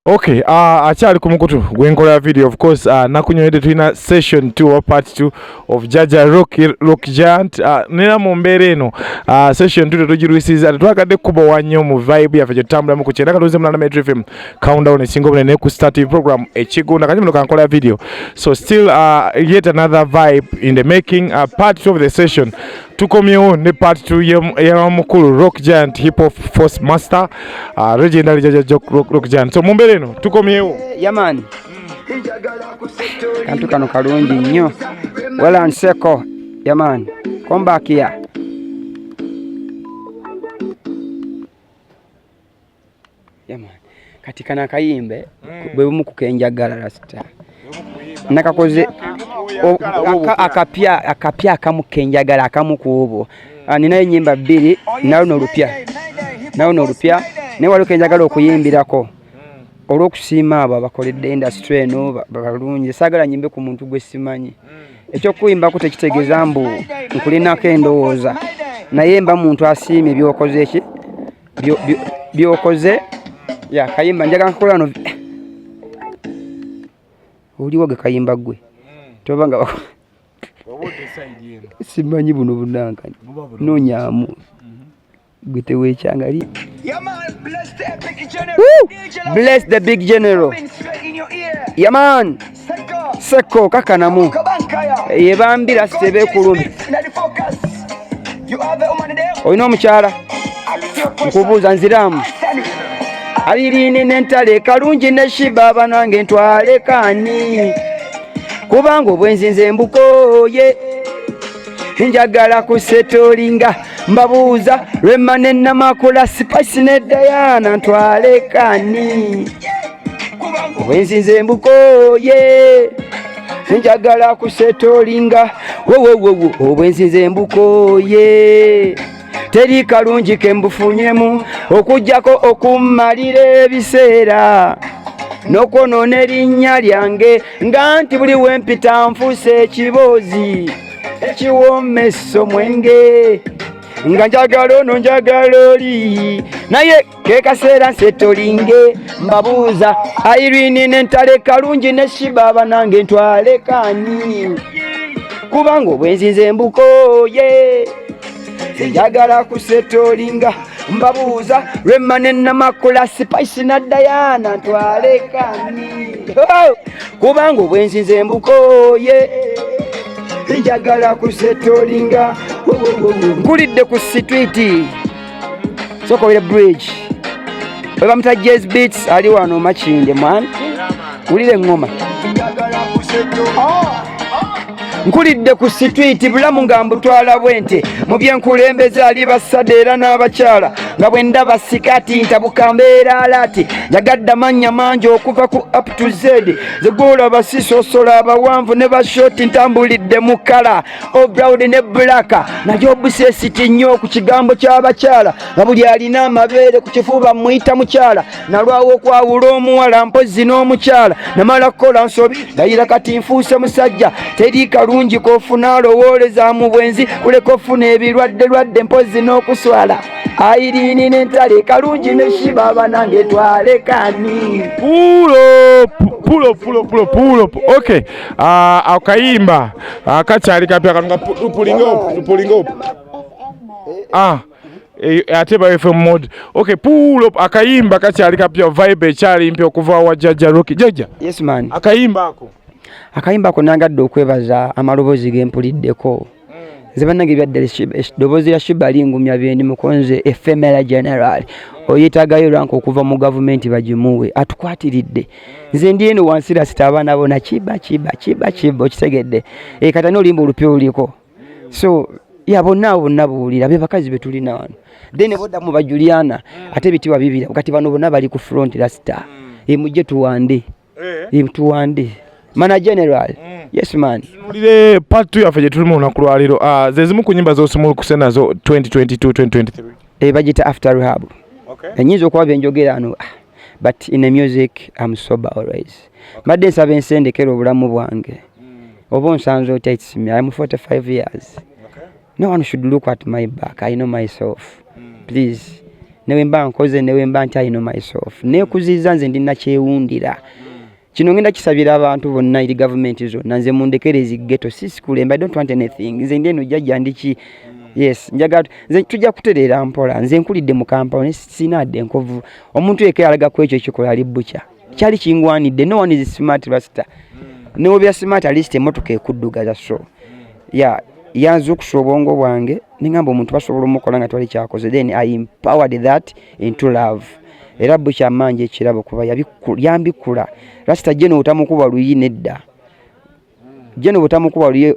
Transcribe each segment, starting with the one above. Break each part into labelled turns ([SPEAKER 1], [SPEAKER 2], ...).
[SPEAKER 1] Okay, achali kumukutu gwenkola video of course nakunyoyede tulina session 2 or part 2 of Jaja Rock Giant nina mu mbeera eno session 2 tugirwisiza tetwagadde kuba wanyo mu vibe yaffe gyetutambula mu kukyenda katuuze mulana Metro FM countdown esinga obunene ku start program ekigunda kati muno kankola video so still yet another vibe in the making part 2 of the session tukomyewo ne part 2 ya mukulu Rock Giant hip hop force master legendary Jaja Rock Giant so mu mbeera eno tukomyewo
[SPEAKER 2] yaman kantu kano kalungi nnyo wala nseko yaman come back here yaman kati kana kayimbe bwe bumu kukenjagala rasta nakakoze akapya akamukenjagala akamukuubo ninayo nyimba bbiri nayo Olupya ne wali kenjagala okuyimbirako olw'okusiima abo abakoledde industry eno balungi saagala nyimbe ku muntu gwe simanyi ekyokuyimbako tekitegeeza mbu nkulinako endowooza naye mba muntu asiimye byokoze byokoze ya kayimba njagala nkola no oliwo ge kayimba gwe tobanga simanyi buno bunankani nonyaamu gwite wechangali bless the big general yaman seko kakanamu yebambira sebe kulumi oyino omukyala nkubuuza nziramu Irene Ntale kalungi ne Sheebah banange ntwale kani kubanga Obwenzi nze Mbukooye njagala kusetolinga mbabuuza Rema ne namakula spice ne Diana ntwale kani Obwenzi nze Mbukooye njagala kusetolinga wo Obwenzi nze Mbukooye teri kalungi kembufunyemu okujjako okumalira ebiseera n'okwonoona erinnya lyange nga nti buli wempita nfuuse ekiboozi ekiwoomeso mwenge nga njagala ono njagala oli naye ke kaseera nsetolinge mbabuuza Irene Ntale kalungi ne Sheebah banange ntwale kani kubanga Obwenzi nze Mbukooye njagala kusetolinga mbabuuza Rema ne namakula spice na Diana ntwale kani kubanga Obwenzi nze Mbukooye njagala kusetolinga nkulidde ku street Sokowere bridge bamuta jazz beats ali wano Makinde man ulire ngoma nkulidde ku street bulamu nga mbutwala bwente mu byenkulembeze ali basade era n'abakyala nga bwe ndaba sikati ntabuka mbeera alati njagadde mannya mangi okuva ku up to z zegula basisosola abawanvu ne bashoti ntambulidde mu kala brown ne black nayo obusesiti nnyo ku kigambo ky'abakyala nga buli alina amabeere ku kifuba muyita mukyala nalwawo okwawula omuwala mpozi n'omukyala namala kukola nsobi ndayira kati nfuuse musajja teri kalungi kofuna alowooleza mu bwenzi kuleka ofuna ebirwadde mpozi n'okuswala Irene Ntale kalungi ne Sheebah banange twale kani
[SPEAKER 1] pulo okay akayimba kakyali kapya kanunga tupulinga ate ba FM mode okay pull up akayimba kakyali kapya vibe ekyali mpya okuva wa Jaja Rock Jaja
[SPEAKER 2] yes man
[SPEAKER 1] akayimba
[SPEAKER 2] ako nangadde okwebaza amaloboozi gempuliddeko nze bannange byaddala eddoboozi lya Sheebah lingumya byendi mukonze ephemeral general oyetagayo lwanka okuva mu gavumenti bagimuwe atukwatiridde nze ndi eno wansi rasita abaana bona Sheebah okitegedde katani Oluyimba Olupya oliko so ya bonna buwulira be bakazi betulina wano then boda mu bajuliana ate bitiwa bibira kati bano bonna bali ku front rasta mujje tuwande mana general yes man
[SPEAKER 1] mulire part 2 yafe je tulimu nakulwaliro zezimu ku nyimba z'osumulu kusenazo 2022-2023
[SPEAKER 2] bagita after rehab okay enyizo kwa benjogera ano but in the music I'm sober always madde nsaba ensendekero obulamu bwange obo nsanzo takes me I'm 45 years okay no one should look at my back I know myself please newe mba nkoze newe mba nti I know myself neekuziza nze ndina kyewundira kino ngenda kisabira abantu bonna eri government zonna nze mundekerezi ghetto sisikulemba I don't want anything nze ndeno jjajja ndiki yes njagala nze tujja kutereera mpola nze nkulidde mu kampala sinadde enkovu omuntu yeke alaga ku ekyo ekikola ali butya kyali kingwanidde no one is smart rasta no bya smart at least emotoka ekuddugaza so yanze okusa obwongo bwange ningamba omuntu basobola omukola nga twali kyakoze then I empowered that into love era bukya manje ekirabo kuba yambikula rasta jeno utamukuba luyi nedda jeno utamukuba luyi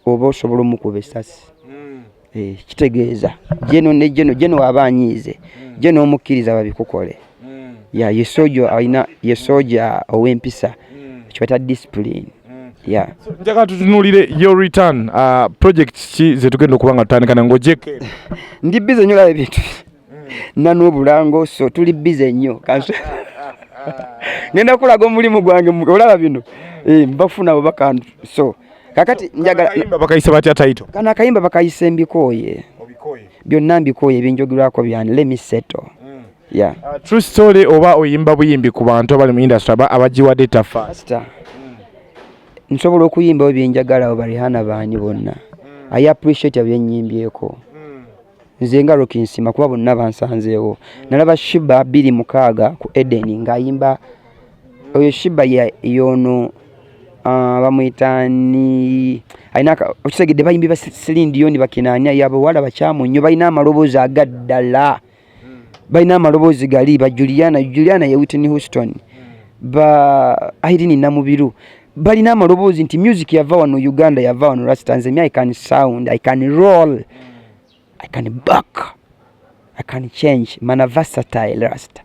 [SPEAKER 2] oba osobola omukuba essasi kitegeeza jeno ne jeno abanyiize jeno omukkiriza babikukole yesoja ow'empisa kikwata discipline
[SPEAKER 1] njagala tutunulire your return project ki zetugenda okuba nga tutandikana ng'ojeke
[SPEAKER 2] ndi bize nnyo olaba ebintu n'obulango so tuli bize nnyo ngenda kulaga omulimu gwange olaba bino mbafuna bakantu so kakati njagala
[SPEAKER 1] akayimba bakayise batya title
[SPEAKER 2] kana akayimba bakayise Mbukooye byonna Mbukooye ebinjogerwako byane let me settle
[SPEAKER 1] true story oba oyimba buyimbi ku bantu abali mu industry abagiwadde tafa
[SPEAKER 2] nsobola okuyimba ebyenjagala barihana baani bonna I appreciate ebyennyimbyeko nze nga Rokinsima kuba bonna bansanzeewo nalaba Sheebah 26 ku Eden ng'ayimba oyo Sheebah yono bamuyitani ayinaka okitegedde bayimbi ba Silindiyoni bakinanya yabawala bakyamu nnyo balina amaloboozi agaddala balina amaloboozi gali ba Juliana ye Whitney Houston ba Irene Ntale balina amaloboozi nti music yava wano Uganda yava wano rasta nze I can sound I can roll I can back I can change mana versatile rasta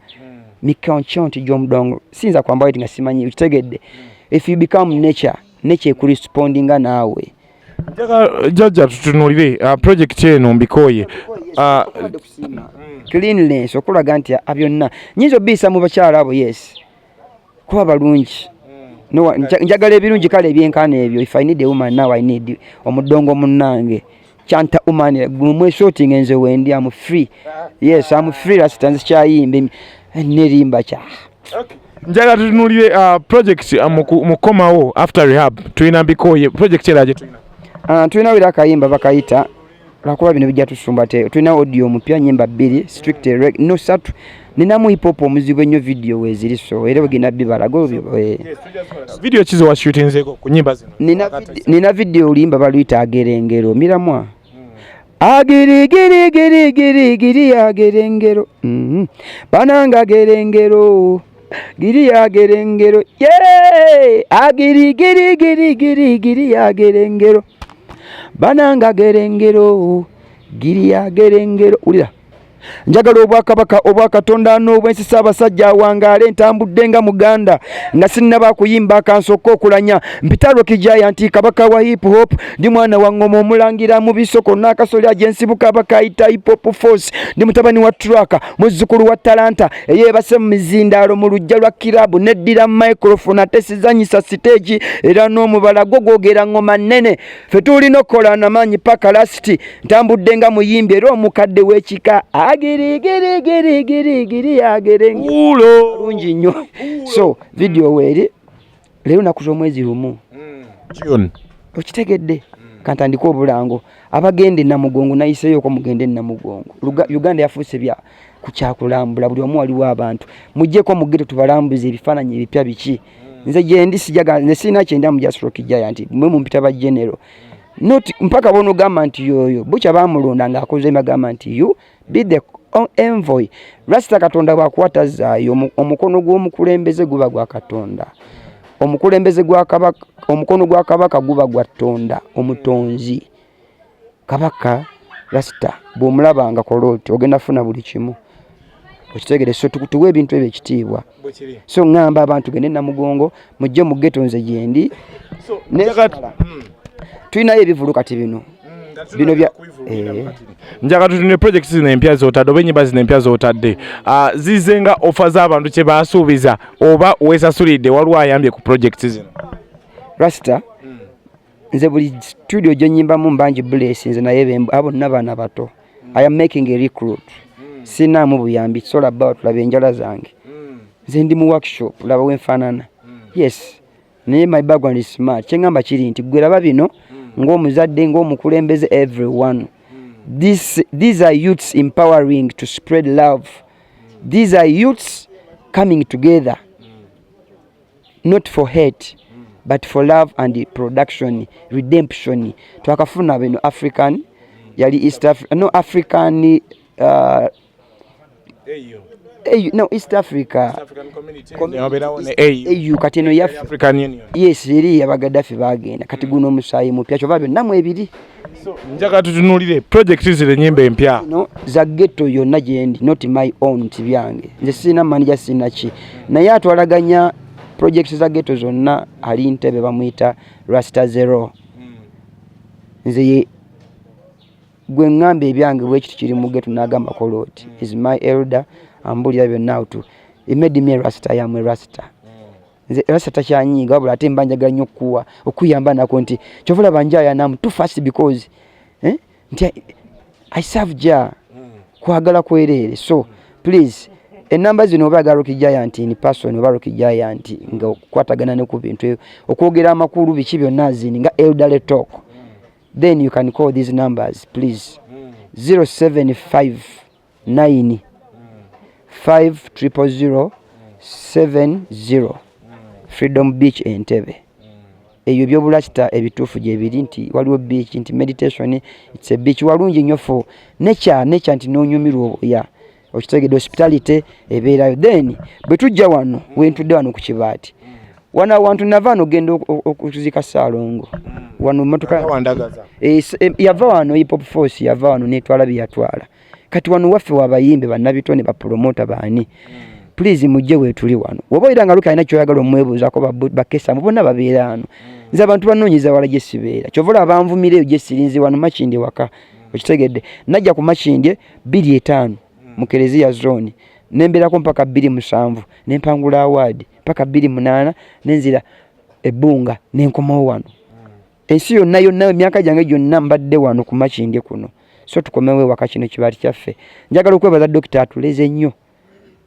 [SPEAKER 2] mikonchonti jomdongo sinza kwamba witi ngasimanyi ukitegedde if you become nature correspondinga nawe
[SPEAKER 1] jaja tutunulire project eno Mbukooye
[SPEAKER 2] cleanliness okulaga nti abyonna nyinzo bisa mu bakyala abo yes kuba balungi no njagala ebirungi kale ebyenkana ebyo if I need a woman now I need omudongo munnange chanta umani mwe shooting enze wendi I'm free yes I'm free rasta nzikyayimbe nerimba kya
[SPEAKER 1] njagala tutunulire project mukomawo after rehab tulina Mbukooye project eraje
[SPEAKER 2] tulina wira akayimba bakayita lakuba bino bijja tusumba te tulina audio mupya nyimba 2 strict no satu nina mu hip hop omuzibu ennyo video weziri so era bugina bibalago
[SPEAKER 1] video kizo wa shooting zeko ku nyimba zino
[SPEAKER 2] nina video Oluyimba baluyita agerengero miramwa agiri giri giri giri giri agerengero bananga agerengero giri agerengero agiri giri giri giri giri agerengero bananga agerengero giri agerengero ulira njagala obwakabaka obwakatonda n'obwensi abasajja awangaale ntambudde nga muganda nga sinnaba kuyimba akansooka okulanya mpitalo kijaya nti kabaka wa hip hop ndi mwana wa ngoma omulangira mu bisoko n'akasolya agensibuka bakayita hip hop force ndi mutabani wa traka muzzukulu wa talanta eyeebase mu mizindaalo mu lujja lwa kirabu neddira microphone ate sizanyisa stage era n'omubala gwogera ngoma nnene ffe tulina okukola n'amaanyi paka lasiti ntambudde nga muyimbi era omukadde w'ekika agiri giri giri giri giri agerenge
[SPEAKER 1] ulo
[SPEAKER 2] lungi nnyo so video weri lero nakuza omwezi lumu
[SPEAKER 1] June
[SPEAKER 2] okitegedde kantandika obulango abagende namugongo nayiseyo ko mugende namugongo Uganda yafuuse bya kukyakulambula buli omu waliwo abantu mujjeko mugete tubalambuze ebifaananyi ebipya biki nze gye ndi sijaga ne sina kyenda mu Jastroke Giant mwe mumpita ba general not mpaka bono gamba nti yoyo bukya bamulonda ng'akoze magamba nti you be the envoy rasta katonda bakwatazaayo omukono gw'omukulembeze guba gwa katonda omukulembeze gwa kabaka omukono gwa kabaka guba gwa tonda omutonzi kabaka rasta bw'omulabanga koloti ogenda funa buli kimu okitegere so tukutuwe ebintu ebyo ekitiibwa so ngamba abantu gende namugongo mujje mu ghetto nze gyendi tulinayo ebivulu kati bino bya
[SPEAKER 1] njagala tutunule project zino empya z'otadde oba ennyimba zino empya z'otadde zizenga ofa z'abantu kye baasuubiza oba weesasulidde waliwo ayambye ku project zino
[SPEAKER 2] rasta nze buli studio gye nnyimbamu mbangi bless nze naye abo nna baana bato I am making a recruit sinaamu buyambi. It's all about laba enjala zange. Nze ndi mu workshop laba wenfaanana. Yes, naye my background is smart. Kye ngamba kiri nti gwe laba bino ng'omuzadde ng'omukulembeze everyone. These are youths empowering to spread love. These are youths coming together, not for hate, but for love and production, redemption. Twakafuna bino African, yali East Africa, no African, no East Africa.
[SPEAKER 1] African community. AU
[SPEAKER 2] kati eno ya
[SPEAKER 1] African Union.
[SPEAKER 2] Yes, eri yabagaddafi bagenda. Kati guno omusaayi mupya kyova byonna mu ebiri.
[SPEAKER 1] So njagala tutunulire project zile nyimbe empya.
[SPEAKER 2] No za ghetto yonna gyendi, not my own tibyange. Nze sina manager sina ki. Naye atwalaganya projects za ghetto zonna ali Ntebe bamuyita Rasta Zero. Nze gwe ngambe ebyange bwe kitu kiri mu ghetto nagamba koloti. Is my elder ambulira byonna out. He made me Rasta, I am a Rasta. Nze Rasta takyanyiga wabula ate mbanjagala nnyo okuyamba nako nti kyovula banjaya nam too fast because nti I serve Jah kwagala kwerere. So please enamba zino obaagala Rock Giant in person oba Rock Giant nga okukwatagana ne ku bintu okwogera amakulu biki byonna zini nga elderly talk, then you can call these numbers please. 0759 500070 Freedom Beach Entebbe. Eyo byobulasta ebituufu gye biri nti waliwo beach nti meditation it's a beach walungi nnyo for nature nti n'onyumirwa obuya okitegedde hospitality ebeerayo. Then bwe tujja wano wentudde wano ku Kibaati wana wantu nava wano genda okuzika Saalongo wano motoka yava wano hip hop force yava wano netwala byatwala kati wano waffe wabayimbe bannabitone bapromota baani. Please mujje wetuli wano woba iranga luka ina kyoyagala omwebuuza ko bakesa mubona babeera wano. Nze abantu banoonyeza wala gye sibeera kyovola abanvumireyo gye sirinzi wano Makindye waka okitegedde najja ku Makindye 25 mu Kereziya zone nembeerako mpaka 27 nempangula award mpaka 28 nenzira ebbunga nenkomawo wano. Ensi yonna emyaka gyange gyonna mbadde wano ku Makindye kuno. So tukomewe waka kino Kibaati kyaffe. Njagala okwebaza Dokita atuleze nnyo.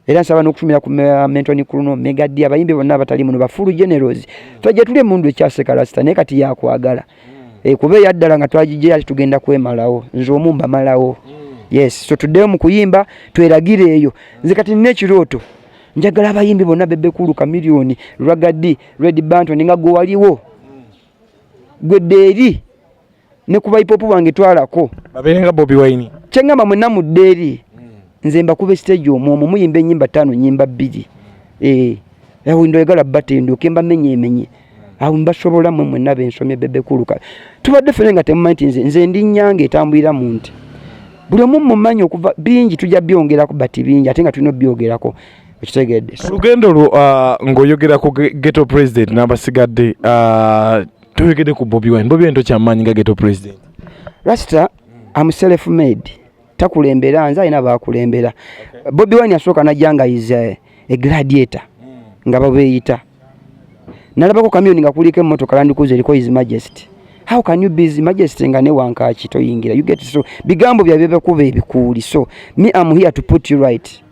[SPEAKER 2] Era nsaba n'okutumira ku Mentoni Kuluno Megadi abayimbe bonna abatali muno bafulu generals. Twajja tuli emundu ekyaseka Rasta naye kati yakwagala. Kube yaddala nga twagijje ati tugenda kwemalawo. Nze omumba malawo. Yes, so tuddeyo mu kuyimba tweragire eyo. Nze kati nina ekirooto. Njagala abayimbi bonna Bebe Kulu Chameleone, Ragadi, Red Banton nga gwe waliwo. Gwe Deeri ne kuba hip hop wange twalako.
[SPEAKER 1] Baberenga Bobby Wine.
[SPEAKER 2] Kyengamba mwenna mu Deeri. Nze mbakube stage omwo muyimbe nyimba 5 nyimba 2. Awo ndoyagala batendo kemba menye. Awo mbasobola mwe nabe nsomye Bebe Kulu. Tubadde fenenga temumanti nze ndi nyange etambulira mu nti. Buli omu mumanyi okuva bingi tujja byongerako bati bingi ate nga tulina byogerako okitegedde.
[SPEAKER 1] Lugendo ng'oyogera ku ghetto president n'abasigadde tuyogedde ku Bobby Wine. Bobby Wine tokyamaanyi nga ghetto president.
[SPEAKER 2] Rasta am self made. Takulembera nze alina bakulembera. Bobby Wine asooka najjanga is a gladiator nga babeeyita. Nalabako Chameleone nga kuliko emmotoka Land Cruiser eriko His Majesty. How can you be His Majesty nga ne wankaki toyingira? You get so bigambo bya bebe kuba ebikuuli. So me I'm here to put you right.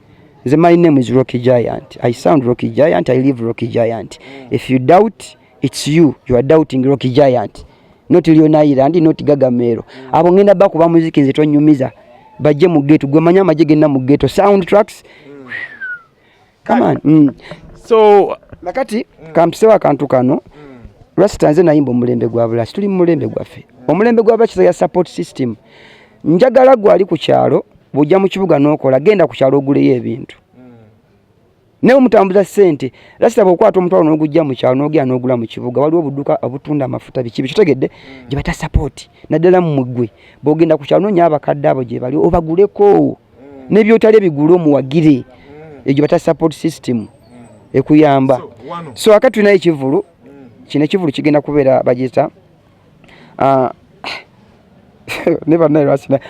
[SPEAKER 2] My name is Rock Giant. I sound Rock Giant. I live Rock Giant. If you doubt, it's you. You are doubting Rock Giant. Not Leon Island, not Gagamero. Abo ngenda bakuba muziki nze tonyumiza. Bajje mu ghetto gwe manya amaje genna mu ghetto soundtracks. Come on.
[SPEAKER 1] So
[SPEAKER 2] nakati kampisewa akantu kano Rasta nze nayimba omulembe gwa bula tuli mu mulembe gwaffe. Omulembe gwa bula kisa ya support system. Njagala gwali ku kyalo bujja mu kibuga n'okola genda ku kyalo oguleyo ebintu. Ne omutambuza ssente Rasta bwokwata omutwalo n'ogujja mu kyalo n'ogenda n'ogula mu kibuga waliwo obudduka obutunda amafuta biki bikitegedde gye bata support naddala mu mugwe bw'ogenda ku kyalo n'onya abakadde abo gye bali obaguleko ne byotali bigule omuwagire egyo bata support system ekuyamba. So akati tulina ekivulu kino ekivulu kigenda kubeera bagita ne bannaye Rasta